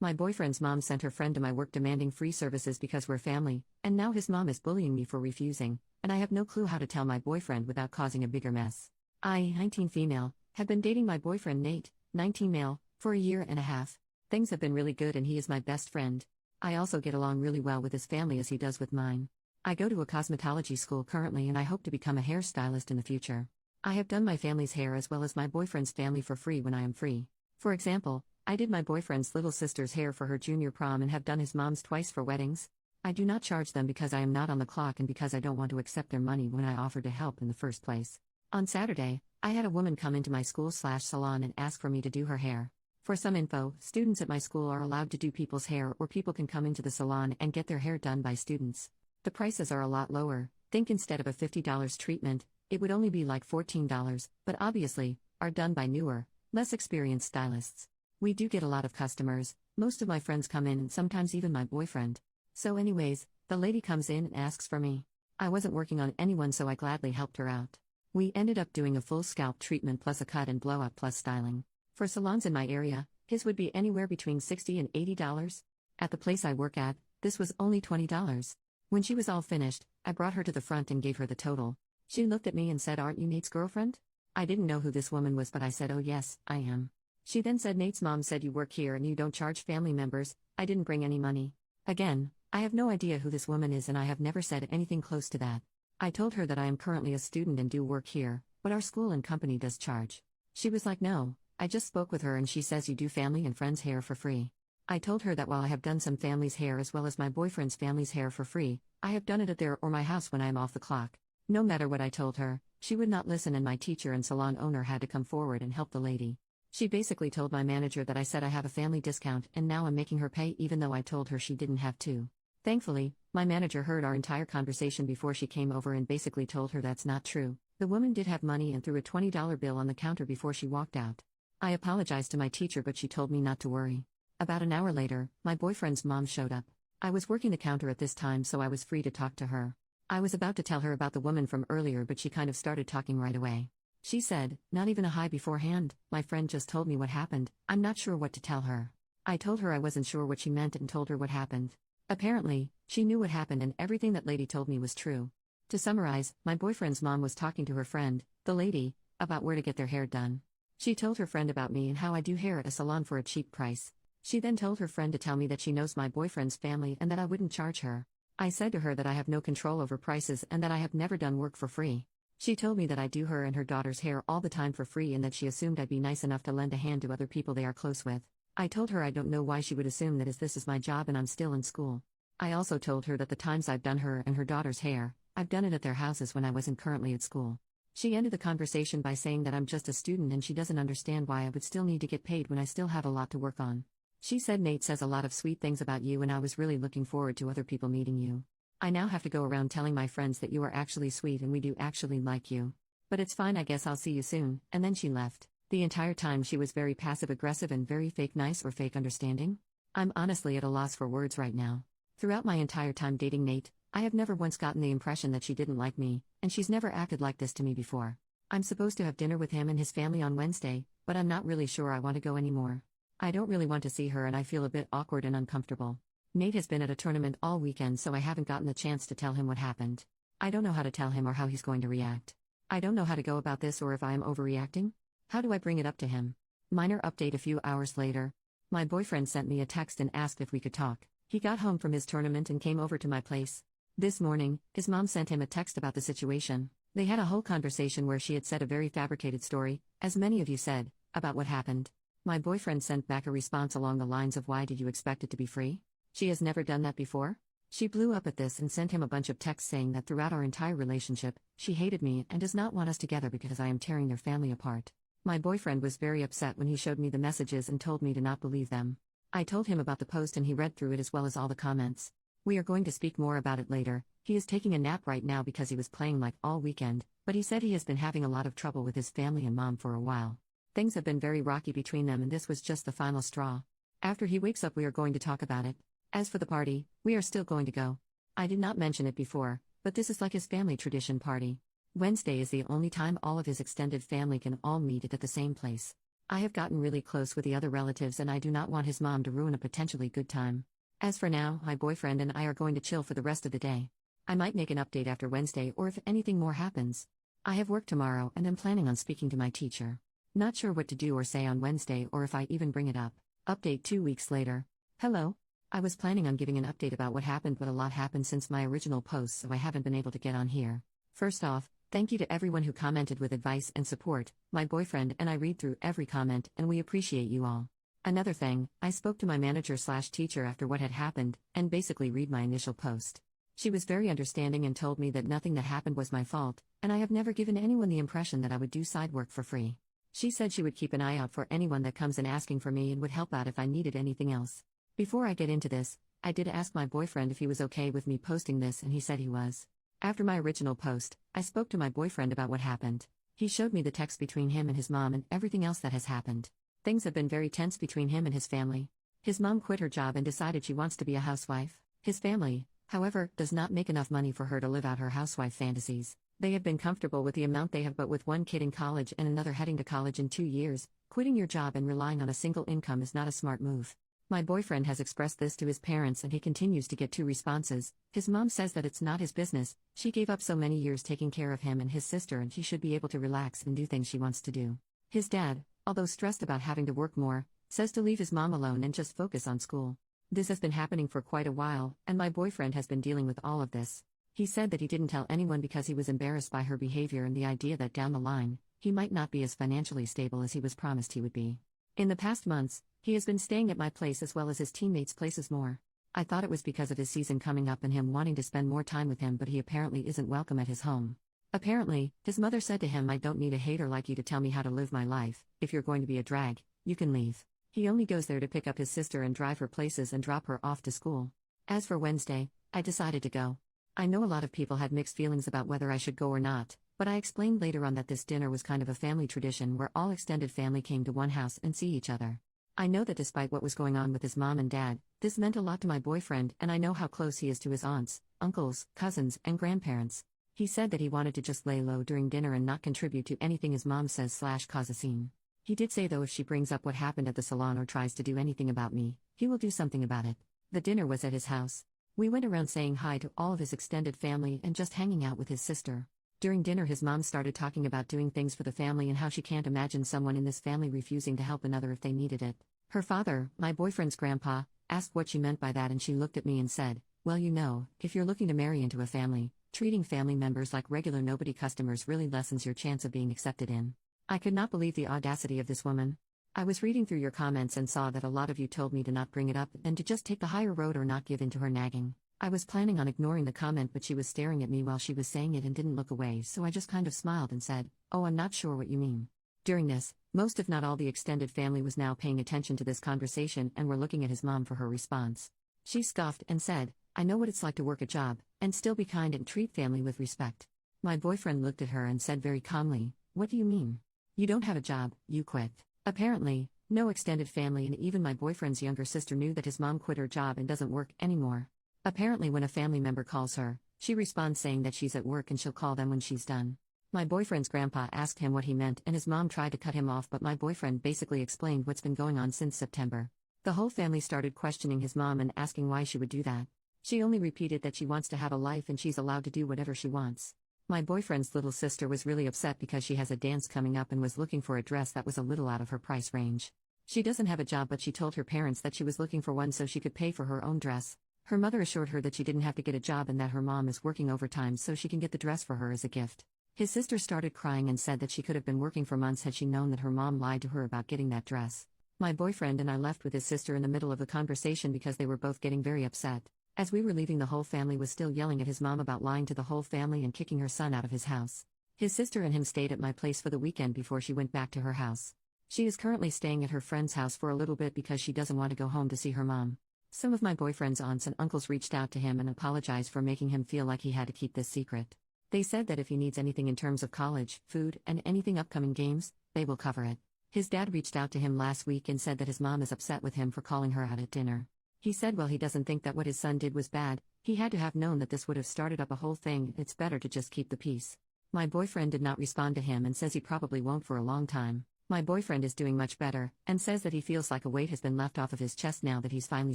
My boyfriend's mom sent her friend to my work demanding free services because we're family, and now his mom is bullying me for refusing, and I have no clue how to tell my boyfriend without causing a bigger mess. I, 19 female, have been dating my boyfriend Nate, 19 male, for a year and a half. Things have been really good and he is my best friend. I also get along really well with his family as he does with mine. I go to a cosmetology school currently and I hope to become a hairstylist in the future. I have done my family's hair as well as my boyfriend's family for free when I am free. For example, I did my boyfriend's little sister's hair for her junior prom and have done his mom's twice for weddings. I do not charge them because I am not on the clock and because I don't want to accept their money when I offered to help in the first place. On Saturday, I had a woman come into my school/salon and ask for me to do her hair. For some info, students at my school are allowed to do people's hair or people can come into the salon and get their hair done by students. The prices are a lot lower. Think instead of a $50 treatment, it would only be like $14, but obviously, are done by newer, less experienced stylists. We do get a lot of customers, most of my friends come in and sometimes even my boyfriend. So anyways, the lady comes in and asks for me. I wasn't working on anyone so I gladly helped her out. We ended up doing a full scalp treatment plus a cut and blow up plus styling. For salons in my area, his would be anywhere between $60 and $80. At the place I work at, this was only $20. When she was all finished, I brought her to the front and gave her the total. She looked at me and said, "Aren't you Nate's girlfriend?" I didn't know who this woman was but I said, "Oh yes, I am." She then said, "Nate's mom said you work here and you don't charge family members." I didn't bring any money. Again, I have no idea who this woman is and I have never said anything close to that. I told her that I am currently a student and do work here, but our school and company does charge. She was like, "No, I just spoke with her and she says you do family and friends' hair for free." I told her that while I have done some family's hair as well as my boyfriend's family's hair for free, I have done it at their or my house when I am off the clock. No matter what I told her, she would not listen and my teacher and salon owner had to come forward and help the lady. She basically told my manager that I said I have a family discount and now I'm making her pay even though I told her she didn't have to. Thankfully, my manager heard our entire conversation before she came over and basically told her that's not true. The woman did have money and threw a $20 bill on the counter before she walked out. I apologized to my teacher but she told me not to worry. About an hour later, my boyfriend's mom showed up. I was working the counter at this time so I was free to talk to her. I was about to tell her about the woman from earlier but she kind of started talking right away. She said, "Not even a hi beforehand, my friend just told me what happened, I'm not sure what to tell her." I told her I wasn't sure what she meant and told her what happened. Apparently, she knew what happened and everything that lady told me was true. To summarize, my boyfriend's mom was talking to her friend, the lady, about where to get their hair done. She told her friend about me and how I do hair at a salon for a cheap price. She then told her friend to tell me that she knows my boyfriend's family and that I wouldn't charge her. I said to her that I have no control over prices and that I have never done work for free. She told me that I do her and her daughter's hair all the time for free and that she assumed I'd be nice enough to lend a hand to other people they are close with. I told her I don't know why she would assume that as this is my job and I'm still in school. I also told her that the times I've done her and her daughter's hair, I've done it at their houses when I wasn't currently at school. She ended the conversation by saying that I'm just a student and she doesn't understand why I would still need to get paid when I still have a lot to work on. She said Nate says a lot of sweet things about you and I was really looking forward to other people meeting you. I now have to go around telling my friends that you are actually sweet and we do actually like you. But it's fine, I guess I'll see you soon, and then she left. The entire time she was very passive-aggressive and very fake nice or fake understanding. I'm honestly at a loss for words right now. Throughout my entire time dating Nate, I have never once gotten the impression that she didn't like me, and she's never acted like this to me before. I'm supposed to have dinner with him and his family on Wednesday, but I'm not really sure I want to go anymore. I don't really want to see her and I feel a bit awkward and uncomfortable. Nate has been at a tournament all weekend so I haven't gotten the chance to tell him what happened. I don't know how to tell him or how he's going to react. I don't know how to go about this or if I am overreacting. How do I bring it up to him? Minor update: a few hours later. My boyfriend sent me a text and asked if we could talk. He got home from his tournament and came over to my place. This morning, his mom sent him a text about the situation. They had a whole conversation where she had said a very fabricated story, as many of you said, about what happened. My boyfriend sent back a response along the lines of, "Why did you expect it to be free? She has never done that before?" She blew up at this and sent him a bunch of texts saying that throughout our entire relationship, she hated me and does not want us together because I am tearing their family apart. My boyfriend was very upset when he showed me the messages and told me to not believe them. I told him about the post and he read through it as well as all the comments. We are going to speak more about it later. He is taking a nap right now because he was playing like all weekend, but he said he has been having a lot of trouble with his family and mom for a while. Things have been very rocky between them and this was just the final straw. After he wakes up we are going to talk about it. As for the party, we are still going to go. I did not mention it before, but this is like his family tradition party. Wednesday is the only time all of his extended family can all meet at the same place. I have gotten really close with the other relatives and I do not want his mom to ruin a potentially good time. As for now, my boyfriend and I are going to chill for the rest of the day. I might make an update after Wednesday or if anything more happens. I have work tomorrow and am planning on speaking to my teacher. Not sure what to do or say on Wednesday or if I even bring it up. Update 2 weeks later. Hello. I was planning on giving an update about what happened, but a lot happened since my original post, so I haven't been able to get on here. First off, thank you to everyone who commented with advice and support. My boyfriend and I read through every comment and we appreciate you all. Another thing, I spoke to my manager/teacher after what had happened and basically read my initial post. She was very understanding and told me that nothing that happened was my fault, and I have never given anyone the impression that I would do side work for free. She said she would keep an eye out for anyone that comes in asking for me and would help out if I needed anything else. Before I get into this, I did ask my boyfriend if he was okay with me posting this and he said he was. After my original post, I spoke to my boyfriend about what happened. He showed me the text between him and his mom and everything else that has happened. Things have been very tense between him and his family. His mom quit her job and decided she wants to be a housewife. His family, however, does not make enough money for her to live out her housewife fantasies. They have been comfortable with the amount they have, but with one kid in college and another heading to college in 2 years, quitting your job and relying on a single income is not a smart move. My boyfriend has expressed this to his parents and he continues to get 2 responses. His mom says that it's not his business, she gave up so many years taking care of him and his sister and he should be able to relax and do things she wants to do. His dad, although stressed about having to work more, says to leave his mom alone and just focus on school. This has been happening for quite a while, and my boyfriend has been dealing with all of this. He said that he didn't tell anyone because he was embarrassed by her behavior and the idea that down the line, he might not be as financially stable as he was promised he would be. In the past months, he has been staying at my place as well as his teammates' places more. I thought it was because of his season coming up and him wanting to spend more time with him, but he apparently isn't welcome at his home. Apparently, his mother said to him, "I don't need a hater like you to tell me how to live my life. If you're going to be a drag, you can leave." He only goes there to pick up his sister and drive her places and drop her off to school. As for Wednesday, I decided to go. I know a lot of people had mixed feelings about whether I should go or not, but I explained later on that this dinner was kind of a family tradition where all extended family came to one house and see each other. I know that despite what was going on with his mom and dad, this meant a lot to my boyfriend, and I know how close he is to his aunts, uncles, cousins, and grandparents. He said that he wanted to just lay low during dinner and not contribute to anything his mom says/cause a scene. He did say though if she brings up what happened at the salon or tries to do anything about me, he will do something about it. The dinner was at his house. We went around saying hi to all of his extended family and just hanging out with his sister. During dinner his mom started talking about doing things for the family and how she can't imagine someone in this family refusing to help another if they needed it. Her father, my boyfriend's grandpa, asked what she meant by that and she looked at me and said, "Well, you know, if you're looking to marry into a family, treating family members like regular nobody customers really lessens your chance of being accepted in." I could not believe the audacity of this woman. I was reading through your comments and saw that a lot of you told me to not bring it up and to just take the higher road or not give in to her nagging. I was planning on ignoring the comment, but she was staring at me while she was saying it and didn't look away, so I just kind of smiled and said, "Oh, I'm not sure what you mean." During this, most if not all the extended family was now paying attention to this conversation and were looking at his mom for her response. She scoffed and said, "I know what it's like to work a job, and still be kind and treat family with respect." My boyfriend looked at her and said very calmly, "What do you mean? You don't have a job, you quit." Apparently, no extended family and even my boyfriend's younger sister knew that his mom quit her job and doesn't work anymore. Apparently when a family member calls her, she responds saying that she's at work and she'll call them when she's done. My boyfriend's grandpa asked him what he meant and his mom tried to cut him off, but my boyfriend basically explained what's been going on since September. The whole family started questioning his mom and asking why she would do that. She only repeated that she wants to have a life and she's allowed to do whatever she wants. My boyfriend's little sister was really upset because she has a dance coming up and was looking for a dress that was a little out of her price range. She doesn't have a job, but she told her parents that she was looking for one so she could pay for her own dress. Her mother assured her that she didn't have to get a job and that her mom is working overtime so she can get the dress for her as a gift. His sister started crying and said that she could have been working for months had she known that her mom lied to her about getting that dress. My boyfriend and I left with his sister in the middle of the conversation because they were both getting very upset. As we were leaving, the whole family was still yelling at his mom about lying to the whole family and kicking her son out of his house. His sister and him stayed at my place for the weekend before she went back to her house. She is currently staying at her friend's house for a little bit because she doesn't want to go home to see her mom. Some of my boyfriend's aunts and uncles reached out to him and apologized for making him feel like he had to keep this secret. They said that if he needs anything in terms of college, food, and anything upcoming games, they will cover it. His dad reached out to him last week and said that his mom is upset with him for calling her out at dinner. He said well, he doesn't think that what his son did was bad, he had to have known that this would have started up a whole thing, it's better to just keep the peace. My boyfriend did not respond to him and says he probably won't for a long time. My boyfriend is doing much better, and says that he feels like a weight has been left off of his chest now that he's finally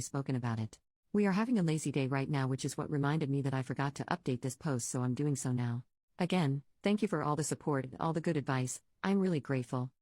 spoken about it. We are having a lazy day right now, which is what reminded me that I forgot to update this post, so I'm doing so now. Again, thank you for all the support and all the good advice, I'm really grateful.